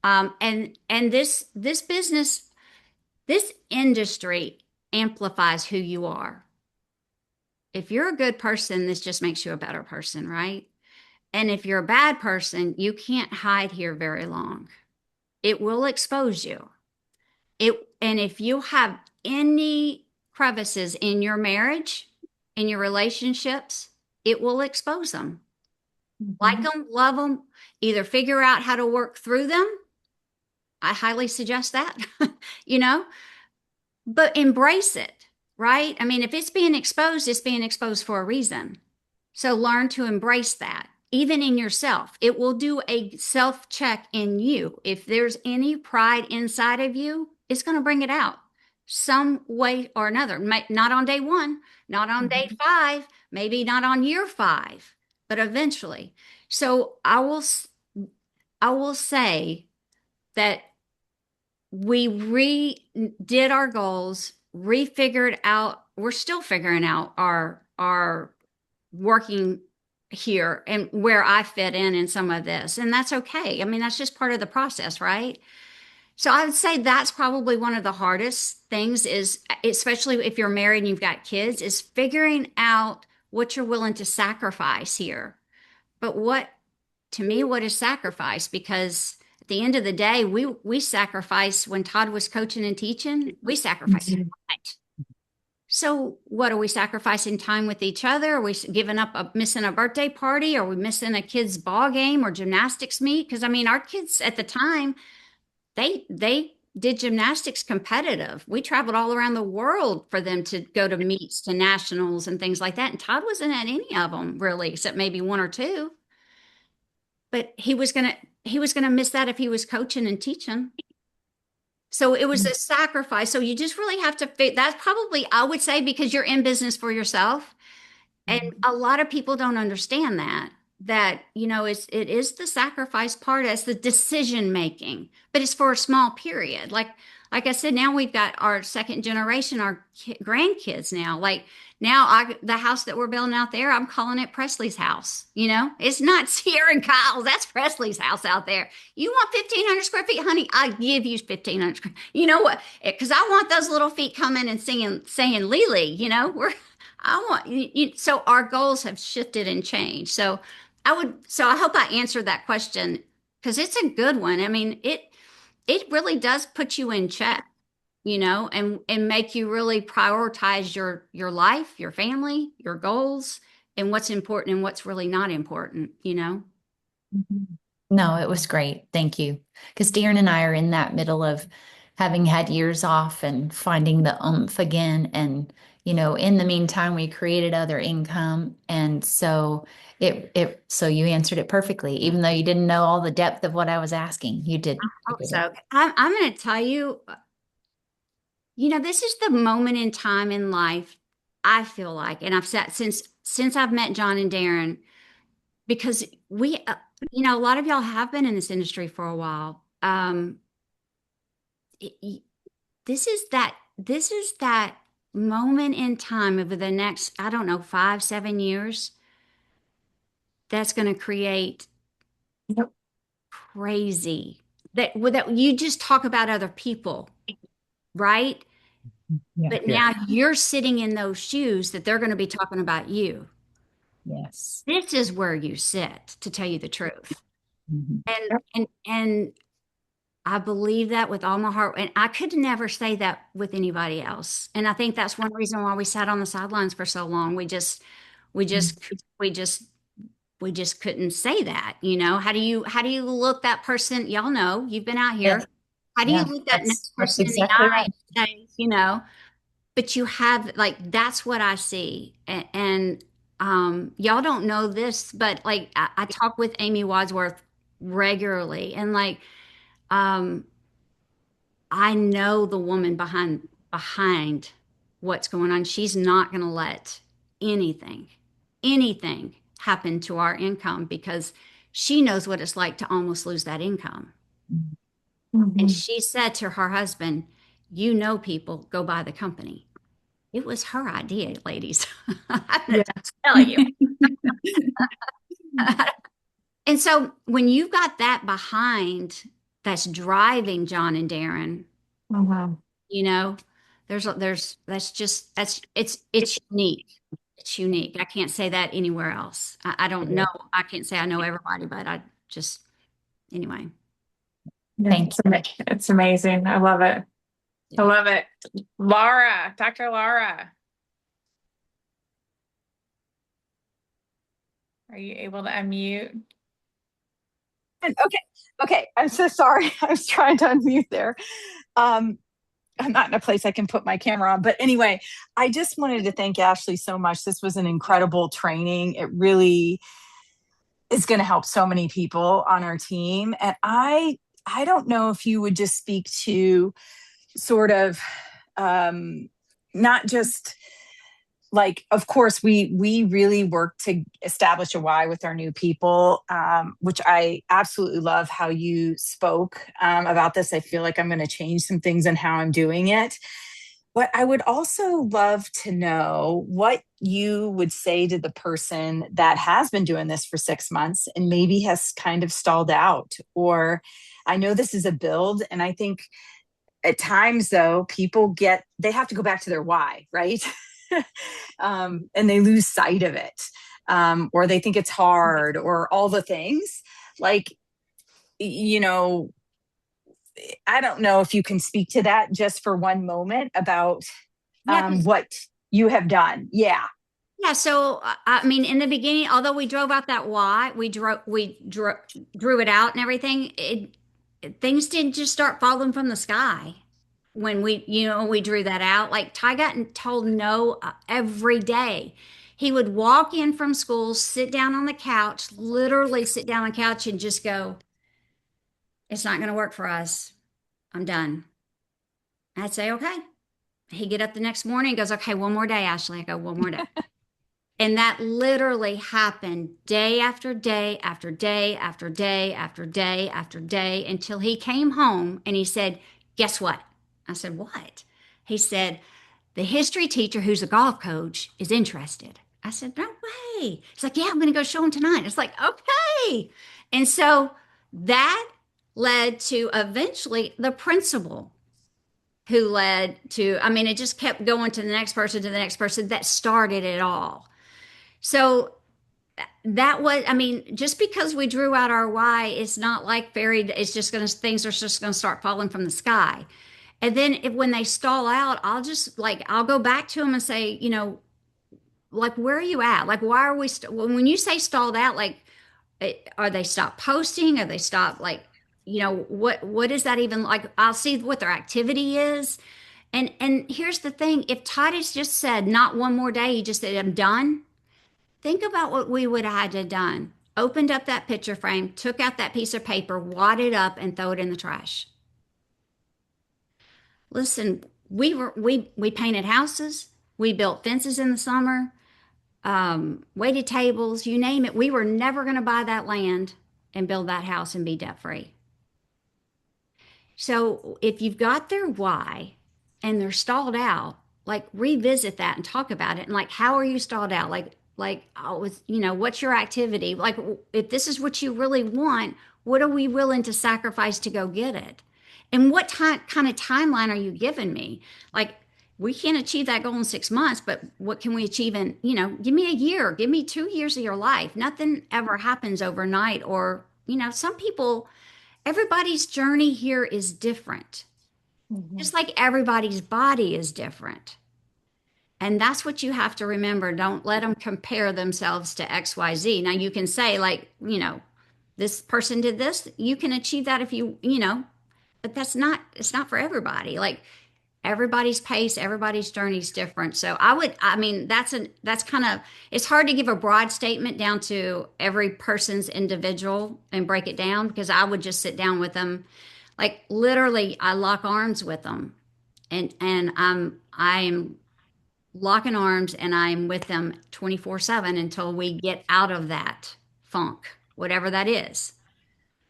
And this business, this industry amplifies who you are. If you're a good person, this just makes you a better person, right? And if you're a bad person, you can't hide here very long. It will expose you. And if you have any crevices in your marriage, in your relationships, it will expose them. Like them, love them, either figure out how to work through them. I highly suggest that, but embrace it, right? I mean, if it's being exposed for a reason. So learn to embrace that, even in yourself. It will do a self check in you. If there's any pride inside of you, it's going to bring it out some way or another. Not on day one, not on day 5, maybe not on year 5, but eventually. So I will say that we redid our goals, refigured out. We're still figuring out our working here and where I fit in some of this. And that's okay. I mean, that's just part of the process, right? So I would say that's probably one of the hardest things is, especially if you're married and you've got kids, is figuring out what you're willing to sacrifice here. But to me, what is sacrifice? Because at the end of the day, we sacrifice when Todd was coaching and teaching, we sacrificed a lot. So what, are we sacrificing time with each other? Are we giving up missing a birthday party? Are we missing a kid's ball game or gymnastics meet? Because I mean, our kids at the time, they did gymnastics competitive. We traveled all around the world for them to go to meets, to nationals and things like that. And Todd wasn't at any of them really, except maybe one or two. But he was gonna miss that if he was coaching and teaching. So it was a sacrifice. So you just really have to fit. That's probably, I would say, because you're in business for yourself. And a lot of people don't understand that, it is the sacrifice part as the decision making, but it's for a small period. Like I said, now we've got our second generation, our grandkids now. Like now the house that we're building out there, I'm calling it Presley's house. It's not Sierra and Kyle's. That's Presley's house out there. You want 1,500 square feet, honey? I give you 1,500 square. You know what? Because I want those little feet coming and saying Lily, so our goals have shifted and changed. So I hope I answered that question because it's a good one. I mean, it really does put you in check, and make you really prioritize your life, your family, your goals, and what's important and what's really not important. No, it was great. Thank you. Because Darren and I are in that middle of having had years off and finding the oomph again. And, in the meantime, we created other income. And so so you answered it perfectly, even though you didn't know all the depth of what I was asking. You did. So I'm going to tell you, this is the moment in time in life, I feel like, and I've said since I've met John and Darren, because a lot of y'all have been in this industry for a while. This is that moment in time over the next, I don't know, 5-7 years that's going to create crazy that you just talk about other people, right? Yeah. But now you're sitting in those shoes that they're going to be talking about you. Yes. This is where you sit, to tell you the truth. Mm-hmm. And I believe that with all my heart. And I could never say that with anybody else. And I think that's one reason why we sat on the sidelines for so long. We just couldn't say that. How do you look that person? Y'all know, you've been out here. Yes. How do you look that next person in the eye and say, but you have, like, that's what I see. And y'all don't know this, but like I talk with Amy Wadsworth regularly, and like I know the woman behind what's going on. She's not going to let anything happen to our income because she knows what it's like to almost lose that income. Mm-hmm. And she said to her husband, people go buy the company. It was her idea, ladies. I'm going to tell you. And so when you've got that behind that's driving John and Darren, it's unique. It's unique. I can't say that anywhere else. I don't know. I can't say I know everybody, but anyway. Thanks. It's amazing. I love it. I love it. Laura, Dr. Laura. Are you able to unmute? Okay. I'm so sorry. I was trying to unmute there. I'm not in a place I can put my camera on. But anyway, I just wanted to thank Ashley so much. This was an incredible training. It really is going to help so many people on our team. And I don't know if you would just speak to sort of not just like, of course, we really work to establish a why with our new people, which I absolutely love how you spoke about this. I feel like I'm going to change some things in how I'm doing it. But I would also love to know what you would say to the person that has been doing this for 6 months and maybe has kind of stalled out. Or I know this is a build, and I think at times, though, they have to go back to their why, right? And they lose sight of it, or they think it's hard, or all the things. Like, I don't know if you can speak to that just for one moment about what you have done. Yeah. Yeah, so I mean, in the beginning, although we drove out that Y, we drew it out and everything. Things didn't just start falling from the sky when we drew that out. Like Ty got told no every day. He would walk in from school, sit down on the couch, literally sit down on the couch, and just go, "It's not going to work for us. I'm done." I'd say, "Okay." He'd get up the next morning and goes, "Okay, one more day, Ashley." I go, "One more day." And that literally happened day after day after day after day after day after day until he came home and he said, "Guess what?" I said, "What?" He said, "The history teacher who's a golf coach is interested." I said, "No way." He's like, "Yeah, I'm going to go show him tonight." It's like, okay. And so that led to eventually the principal who led to, I mean, it just kept going to the next person, to the next person that started it all. So that was, I mean, just because we drew out our Y, it's not like fairy, it's just going to, things are just going to start falling from the sky. And then when they stall out, I'll just like, I'll go back to them and say, like, where are you at? Like, why are we, when you say stalled out, like, are they stopped posting? Are they stopped, like, what is that even like? I'll see what their activity is. And here's the thing, if Titus just said, not one more day, he just said, "I'm done." Think about what we would have had to done. Opened up that picture frame, took out that piece of paper, wadded up, and throw it in the trash. Listen, we painted houses, we built fences in the summer, waited tables, you name it. We were never going to buy that land and build that house and be debt free. So if you've got their why and they're stalled out, like revisit that and talk about it. And like, how are you stalled out? Like, oh, what's your activity? Like, if this is what you really want, what are we willing to sacrifice to go get it? And what kind of timeline are you giving me? Like, we can't achieve that goal in 6 months, but what can we achieve in, give me a year, give me 2 years of your life. Nothing ever happens overnight. Or, some people, everybody's journey here is different, Mhm. just like everybody's body is different. And that's what you have to remember. Don't let them compare themselves to XYZ. Now, you can say, like, this person did this. You can achieve that if but it's not for everybody. Like, everybody's pace, everybody's journey is different. So I mean, that's kind of, it's hard to give a broad statement down to every person's individual and break it down, because I would just sit down with them. Like, literally, I lock arms with them, and I'm locking arms and I'm with them 24/7 until we get out of that funk, whatever that is.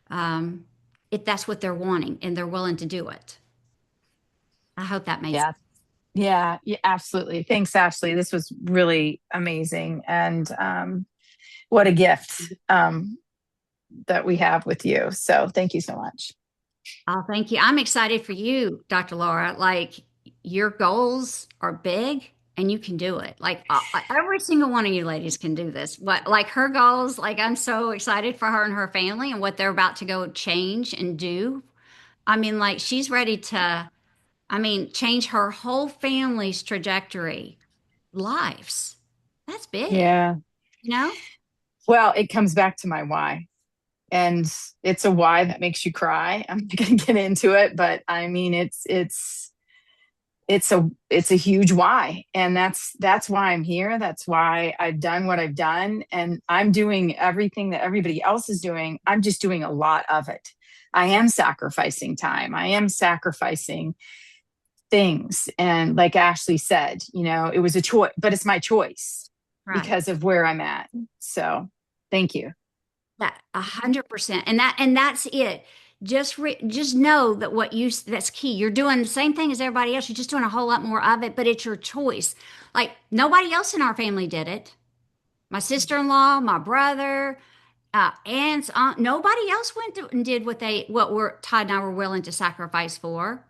Um, if that's what they're wanting and they're willing to do it. I hope that made sense. Yeah. Yeah, yeah, absolutely. Thanks, Ashley. This was really amazing. And what a gift that we have with you. So thank you so much. Oh, thank you. I'm excited for you, Dr. Laura. Like, your goals are big and you can do it. Like, every single one of you ladies can do this. What, like, her goals, like, I'm so excited for her and her family and what they're about to go change and do. I mean, like, she's ready to, I mean, change her whole family's trajectory, lives. That's big, Yeah. you know? Well, it comes back to my why. And it's a why that makes you cry. I'm not going to get into it, but I mean, it's a huge why. And that's why I'm here. That's why I've done what I've done. And I'm doing everything that everybody else is doing. I'm just doing a lot of it. I am sacrificing time. I am sacrificing things. And like Ashley said, it was a choice, but it's my choice Right. because of where I'm at. So thank you. That 100%. And that's it. Just know that that's key. You're doing the same thing as everybody else. You're just doing a whole lot more of it, but it's your choice. Like, nobody else in our family did it. My sister-in-law, my brother, aunts, aunt, nobody else went and did what Todd and I were willing to sacrifice for.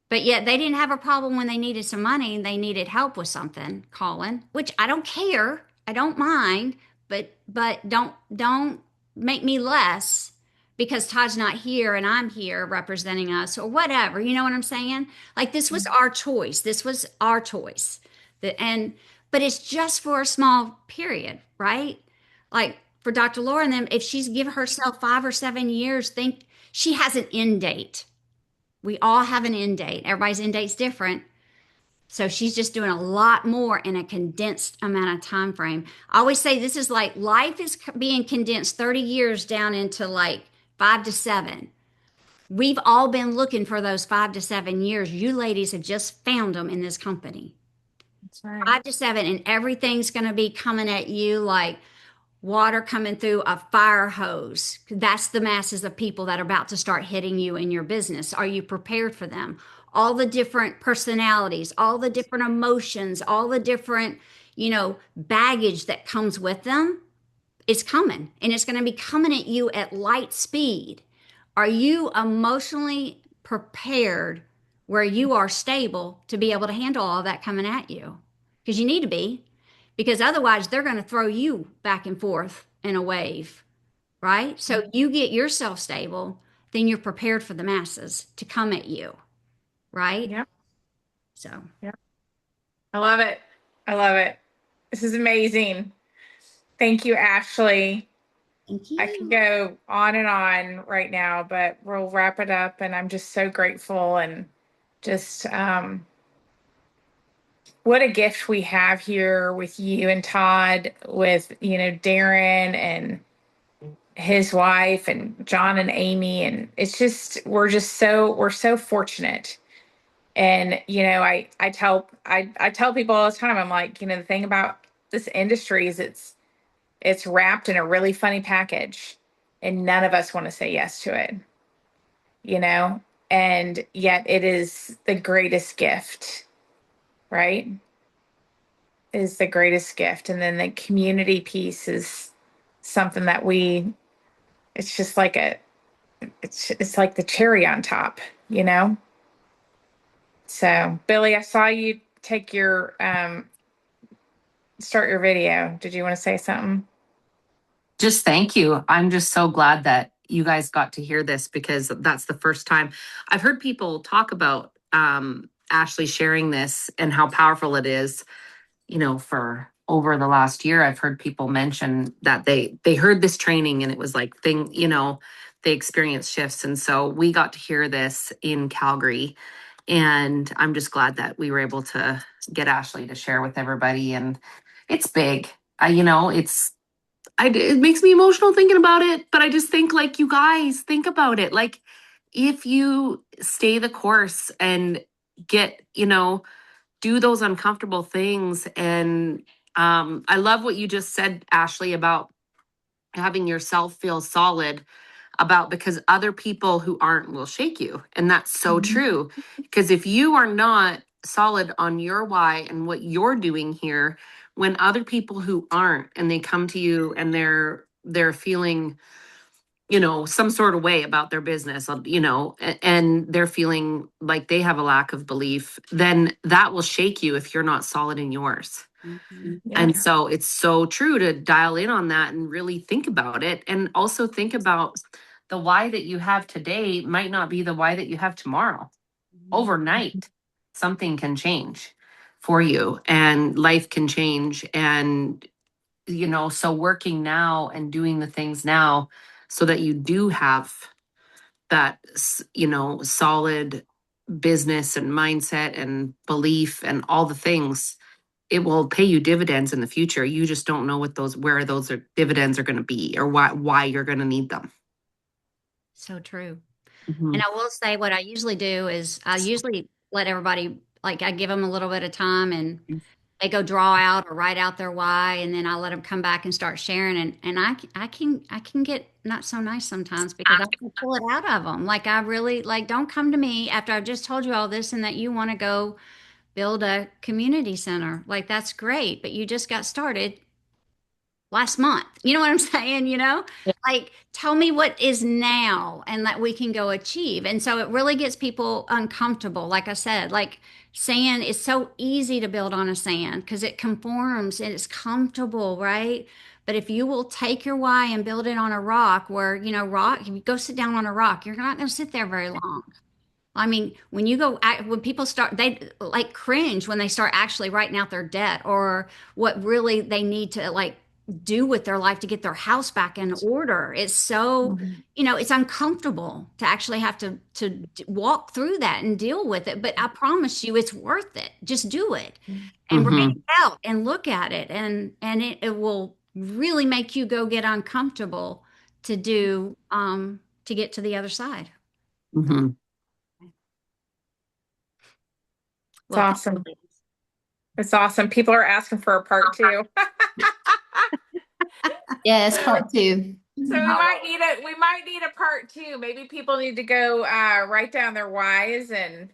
But yet they didn't have a problem when they needed some money and they needed help with something, calling, which I don't care. I don't mind, but don't make me less because Todd's not here and I'm here representing us or whatever. You know what I'm saying? Like, this was our choice. This was our choice. And but it's just for a small period, right? Like for Dr. Laura and them, if she's given herself 5 or 7 years, think she has an end date. We all have an end date. Everybody's end date's different. So she's just doing a lot more in a condensed amount of time frame. I always say this is like life is being condensed 30 years down into like 5 to 7. We've all been looking for those 5 to 7 years. You ladies have just found them in this company. That's right. 5 to 7, and everything's going to be coming at you like water coming through a fire hose. That's the masses of people that are about to start hitting you in your business. Are you prepared for them? All the different personalities, all the different emotions, all the different, baggage that comes with them is coming, and it's going to be coming at you at light speed. Are you emotionally prepared where you are stable to be able to handle all that coming at you? Because you need to be, because otherwise they're going to throw you back and forth in a wave, right? So you get yourself stable, then you're prepared for the masses to come at you, right? Yep. So, Yep. I love it. I love it. This is amazing. Thank you, Ashley. thank I you. could go on and on right now, but we'll wrap it up. And I'm just so grateful and just what a gift we have here with you and Todd, with, Darren and his wife and John and Amy. And it's just, we're so fortunate. And, I tell people all the time, I'm like, the thing about this industry is it's wrapped in a really funny package and none of us want to say yes to it, and yet it is the greatest gift, right? It is the greatest gift. And then the community piece is something that it's just like it's like the cherry on top, So Billy, I saw you take your, start your video. Did you want to say something? Just thank you. I'm just so glad that you guys got to hear this, because that's the first time I've heard people talk about Ashley sharing this and how powerful it is. For over the last year, I've heard people mention that they heard this training and it was like they experienced shifts. And so we got to hear this in Calgary. And I'm just glad that we were able to get Ashley to share with everybody. And it's big. It makes me emotional thinking about it, but I just think, like, you guys think about it. Like, if you stay the course and get, do those uncomfortable things. And I love what you just said, Ashley, about having yourself feel solid, about because other people who aren't will shake you. And that's so true. Because if you are not solid on your why and what you're doing here, when other people who aren't and they come to you and they're feeling some sort of way about their business, and they're feeling like they have a lack of belief, then that will shake you if you're not solid in yours. Mhm. And so it's so true to dial in on that and really think about it. And also think about the why that you have today might not be the why that you have tomorrow. Overnight, something can change for you and life can change. And, so working now and doing the things now so that you do have that, solid business and mindset and belief and all the things, it will pay you dividends in the future. You just don't know where those dividends are going to be, or why you're going to need them. So true. Mhm. And I will say what I usually do is I usually let everybody, like I give them a little bit of time and they go draw out or write out their why, and then I let them come back and start sharing. And I can get not so nice sometimes because I can pull it out of them. Like I really like, don't come to me after I've just told you all this and that you want to go build a community center. Like that's great, but you just got started last month. You know what I'm saying? Like tell me what is now and that we can go achieve. And so it really gets people uncomfortable. Like I said, like sand is so easy to build on a sand because it conforms and it's comfortable, right? But if you will take your why and build it on a rock where, rock, if you go sit down on a rock, you're not going to sit there very long. I mean, when you go, when people start, they like cringe when they start actually writing out their debt or what really they need to like do with their life to get their house back in order. It's so, it's uncomfortable to actually have to walk through that and deal with it. But I promise you, it's worth it. Just do it and write it out and look at it, and it will really make you go get uncomfortable to do to get to the other side. It's awesome. It's awesome. People are asking for a part two. Yes, part two. So we might need a part two. Maybe people need to go write down their whys and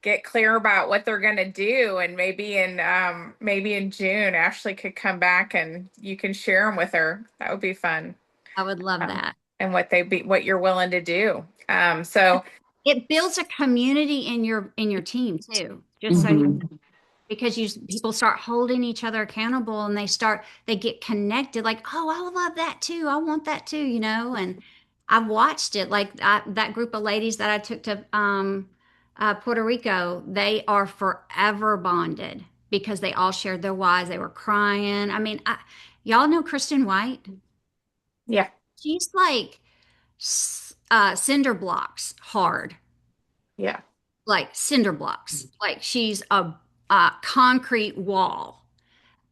get clear about what they're going to do. And maybe in June, Ashley could come back and you can share them with her. That would be fun. I would love that. And what you're willing to do. So it builds a community in your team too. Just so because people start holding each other accountable and they get connected like, oh, I love that too. I want that too, and I've watched it like that group of ladies that I took to Puerto Rico, they are forever bonded because they all shared their whys. They were crying. I mean, y'all know Kristen White? Yeah. She's like cinder blocks hard. Yeah. Like cinder blocks. Like she's a concrete wall.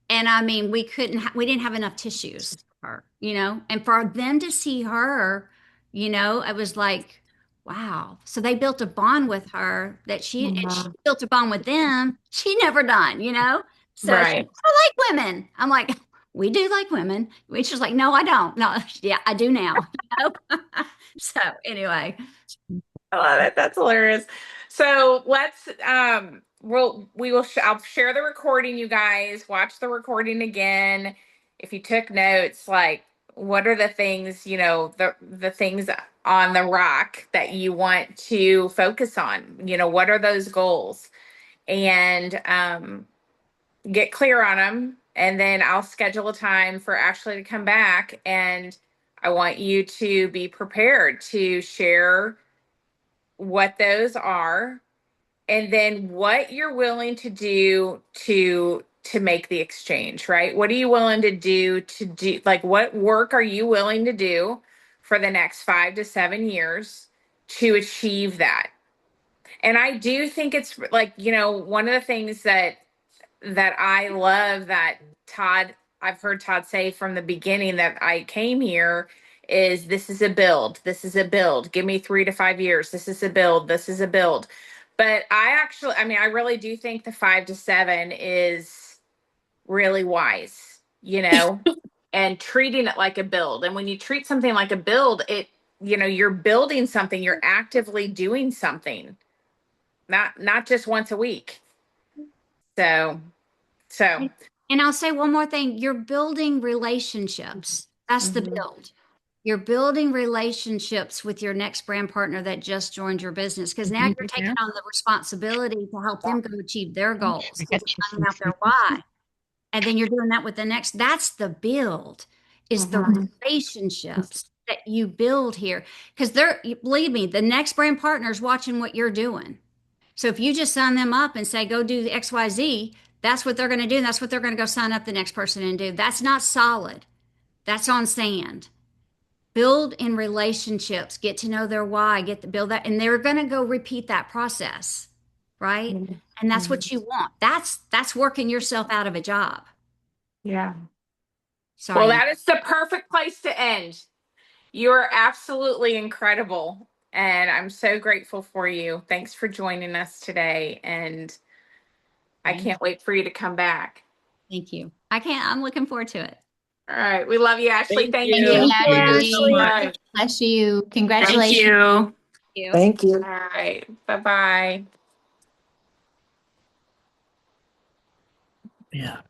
And I mean, we didn't have enough tissues for her, and for them to see her, it was like, wow. So they built a bond with her and she built a bond with them. She never done, So right. I like women. I'm like, we do like women. Which is like, no, I don't. No, yeah, I do now. So anyway. I love it. That's hilarious. So let's I'll share the recording, you guys. Watch the recording again. If you took notes, like what are the things, the things on the rock that you want to focus on? What are those goals? And get clear on them. And then I'll schedule a time for Ashley to come back, and I want you to be prepared to share what those are, and then what you're willing to do to make the exchange, right? What are you willing to do like what work are you willing to do for the next 5 to 7 years to achieve that? And I do think it's like, one of the things that I love that I've heard Todd say from the beginning that I came here is this is a build. This is a build. Give me 3 to 5 years. This is a build. This is a build. But I really do think the 5 to 7 is really wise, and treating it like a build. And when you treat something like a build, you're building something, you're actively doing something, not just once a week. So. And I'll say one more thing. You're building relationships. That's the build. You're building relationships with your next brand partner that just joined your business because now you're taking on the responsibility to help them go achieve their goals, finding out their why. And then you're doing that with the next. That's the build, is the relationships that you build here. Because believe me, the next brand partner is watching what you're doing. So if you just sign them up and say, go do the XYZ, that's what they're going to do. And that's what they're going to go sign up the next person and do. That's not solid. That's on sand. Build in relationships, get to know their why, build that. And they're going to go repeat that process. Right. And that's what you want. That's working yourself out of a job. Yeah. Sorry. Well, that is the perfect place to end. You are absolutely incredible. And I'm so grateful for you. Thanks for joining us today. And I can't wait for you to come back. Thank you. I'm looking forward to it. All right. We love you, Ashley. Thank you. Thank you, Ashley. Ashley. Bless you. Congratulations. Thank you. Thank you. All right. Bye-bye. Yeah.